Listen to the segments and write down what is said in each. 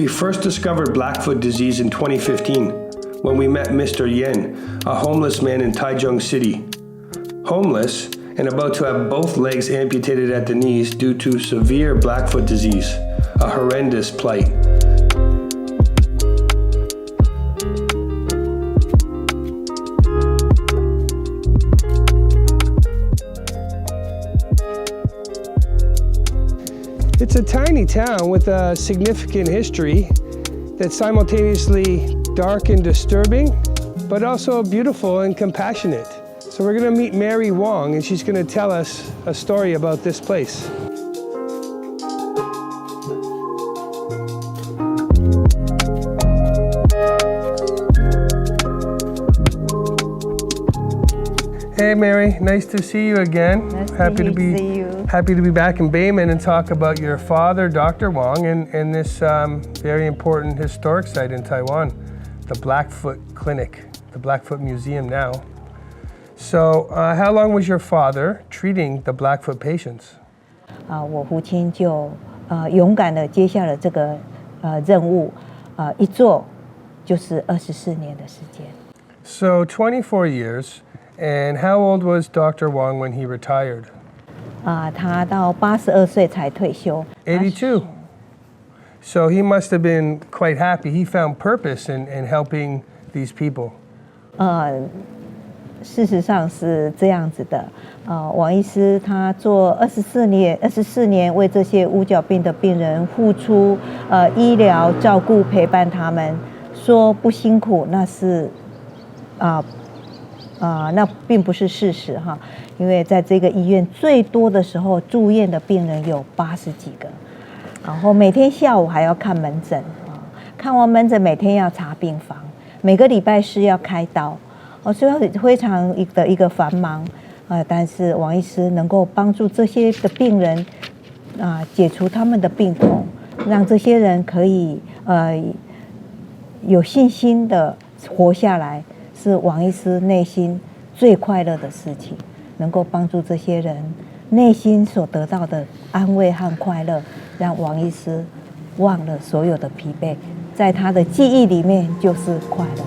We first discovered Blackfoot disease in 2015 when we met Mr. Yen, a homeless man in Taichung City. Homeless and about to have both legs amputated at the knees due to severe Blackfoot disease, a horrendous plight. It's a tiny town with a significant history that's simultaneously dark and disturbing, but also beautiful and compassionate. So we're gonna meet Mary Wong, and she's gonna tell us a story about this place. Hey Mary, nice to see you again. Nice Happy to see you. Happy to be back in Bayman and talk about your father, Dr. Wong, and this very important historic site in Taiwan, the Blackfoot Clinic, the Blackfoot Museum now. So, how long was your father treating the Blackfoot patients? 我父亲就勇敢地接下了这个任务，一做就是24年的时间。So 24 years, and how old was Dr. Wong when he retired? 他到82岁才退休。82. So he must have been quite happy. He found purpose in helping these people. 事实上是这样子的，王医师他做24年为这些乌脚病的病人付出医疗照顾陪伴他们，说不辛苦那是那并不是事实哈，因为在这个医院最多的时候住院的病人有80几个，然后每天下午还要看门诊，看完门诊每天要查病房，每个礼拜4要开刀。所以非常的一个繁忙，但是王医师能够帮助这些的病人，解除他们的病痛，让这些人可以有信心的活下来，是王医师内心最快乐的事情。能够帮助这些人内心所得到的安慰和快乐，让王医师忘了所有的疲惫，在他的记忆里面就是快乐。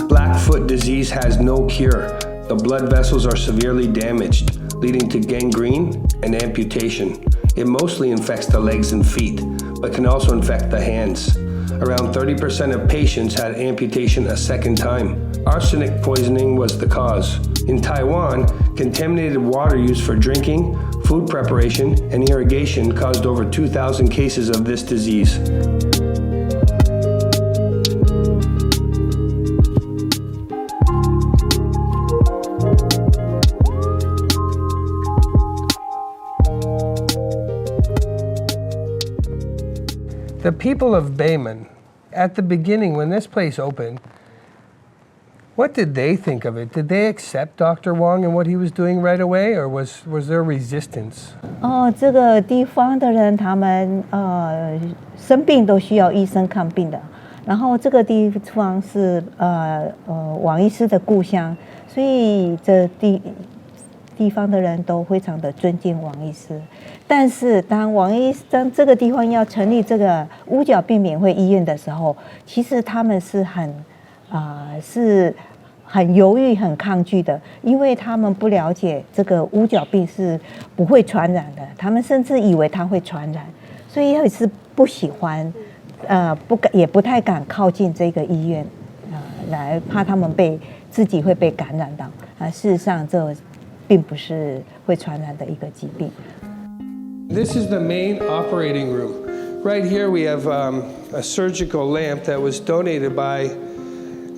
Blackfoot disease has no cure. The blood vessels are severely damaged, leading to gangrene and amputation. It mostly infects the legs and feet, but can also infect the hands. Around 30% of patients had amputation a second time. Arsenic poisoning was the cause. In Taiwan, contaminated water used for drinking, food preparation, and irrigation caused over 2,000 cases of this disease. The people of Bayman, at the beginning when this place opened, what did they think of it? Did they accept Dr. Wong and what he was doing right away, or was there resistance? 这个地方的人他们生病都需要医生看病的，然后这个地方是王医师的故乡，所以这地方的人都非常的尊敬王医师。但是当这个地方要成立这个乌脚病免费医院的时候，其实他们是很犹豫、很抗拒的，因为他们不了解这个乌脚病是不会传染的，他们甚至以为它会传染，所以也是不喜欢，也不太敢靠近这个医院，来怕他们自己会被感染到。事实上这并不是会传染的一个疾病。This is the main operating room. Right here we have a surgical lamp that was donated by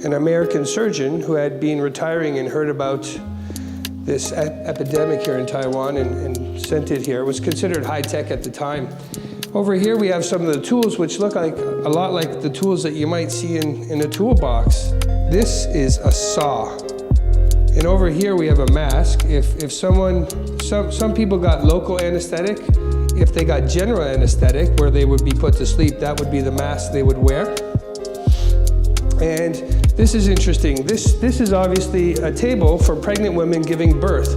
an American surgeon who had been retiring and heard about this epidemic here in Taiwan and sent it here. It was considered high-tech at the time. Over here we have some of the tools which look like a lot like the tools that you might see in a toolbox. This is a saw. And over here we have a mask. If some people got local anesthetic, if they got general anesthetic where they would be put to sleep, that would be the mask they would wear. And this is interesting. This is obviously a table for pregnant women giving birth.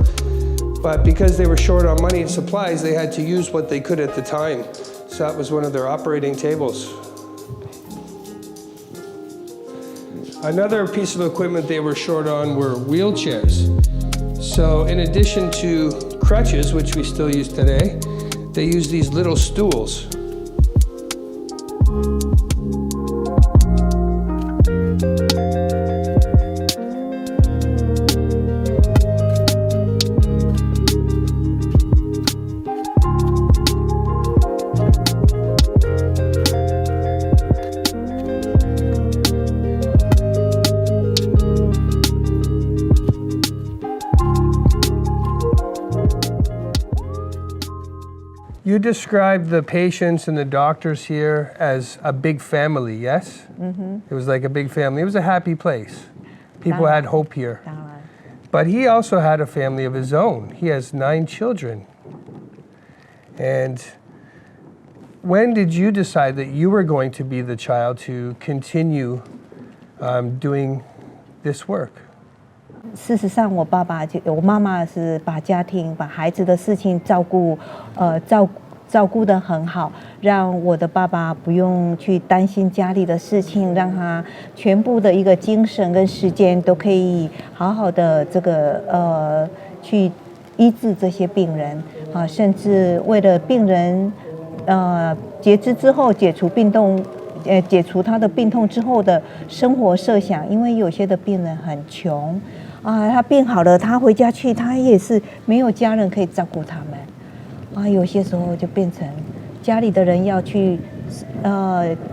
But because they were short on money and supplies, they had to use what they could at the time. So that was one of their operating tables. Another piece of equipment they were short on were wheelchairs. So in addition to crutches, which we still use today, they use these little stools. You described the patients and the doctors here as a big family, yes? Mm-hmm. It was like a big family. It was a happy place. People had hope here. But he also had a family of his own. He has 9 children. And when did you decide that you were going to be the child to continue doing this work? 事实上，我妈妈是把家庭、把孩子的事情照顾得很好，让我的爸爸不用去担心家里的事情，让他全部的一个精神跟时间都可以好好的去医治这些病人啊，甚至为了病人截肢之后解除他的病痛之后的生活设想，因为有些的病人很穷啊，他病好了，他回家去，他也是没有家人可以照顾他们啊，有些时候就变成家里的人要去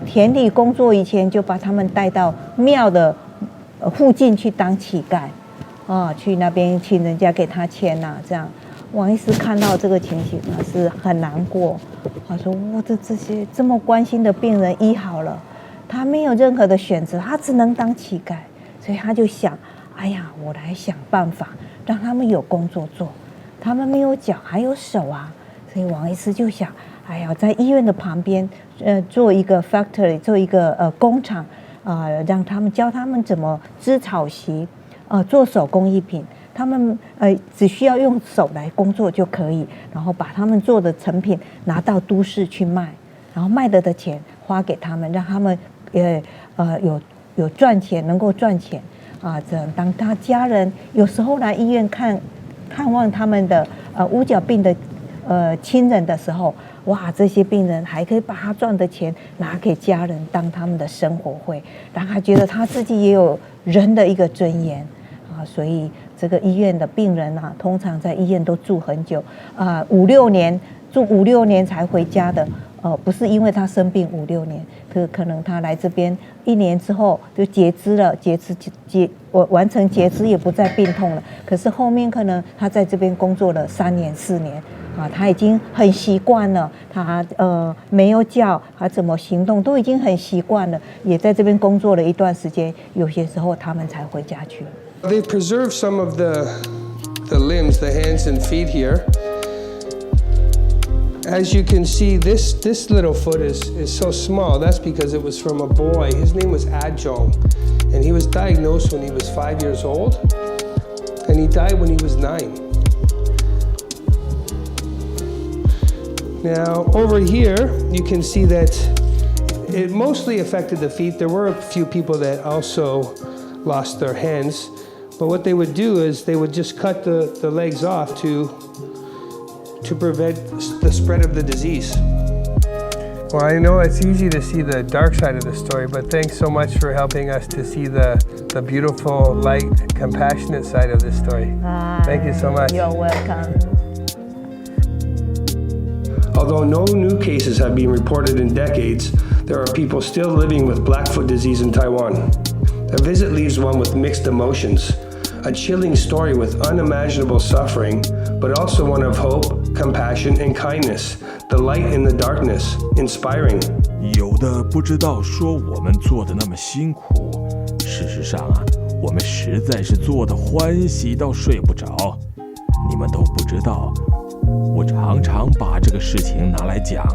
田里工作以前，就把他们带到庙的附近去当乞丐啊，去那边请人家给他钱啊，这样。王医师看到这个情形啊，是很难过。他说：“我的这些这么关心的病人医好了，他没有任何的选择，他只能当乞丐。所以他就想，哎呀，我来想办法让他们有工作做。他们没有脚还有手啊，所以王医师就想，哎呀，在医院的旁边，做一个 factory， 做一个工厂让他们教他们怎么织草席，做手工艺品。”他们只需要用手来工作就可以，然后把他们做的成品拿到都市去卖，然后卖的钱花给他们，让他们有赚钱，能够赚钱啊。这样当他家人有时候来医院看望他们的乌脚病的亲人的时候，哇，这些病人还可以把他赚的钱拿给家人当他们的生活费，让他觉得他自己也有人的一个尊严啊，所以。这个医院的病人啊，通常在医院都住很久，5-6年，住5-6年才回家的。不是因为他生病5-6年，可能他来这边1年之后就截肢了，完成截肢也不再病痛了。可是后面可能他在这边工作了3年4年啊，他已经很习惯了，他没有脚，他怎么行动都已经很习惯了，也在这边工作了一段时间，有些时候他们才回家去。They preserved some of the limbs, the hands and feet here. As you can see, this little foot is so small. That's because it was from a boy. His name was Azhong, and he was diagnosed when he was 5 years old, and he died when he was 9. Now, over here, you can see that it mostly affected the feet. There were a few people that also lost their hands. But what they would do is they would just cut the legs off to prevent the spread of the disease. Well, I know it's easy to see the dark side of the story, but thanks so much for helping us to see the beautiful, light, compassionate side of this story. Thank you so much. You're welcome. Although no new cases have been reported in decades, there are people still living with Blackfoot disease in Taiwan. A visit leaves one with mixed emotions. A chilling story with unimaginable suffering, but also one of hope, compassion, and kindness. The light in the darkness, inspiring. 有的不知道说我们做的那么辛苦，事实上啊，我们实在是做的欢喜到睡不着。你们都不知道，我常常把这个事情拿来讲。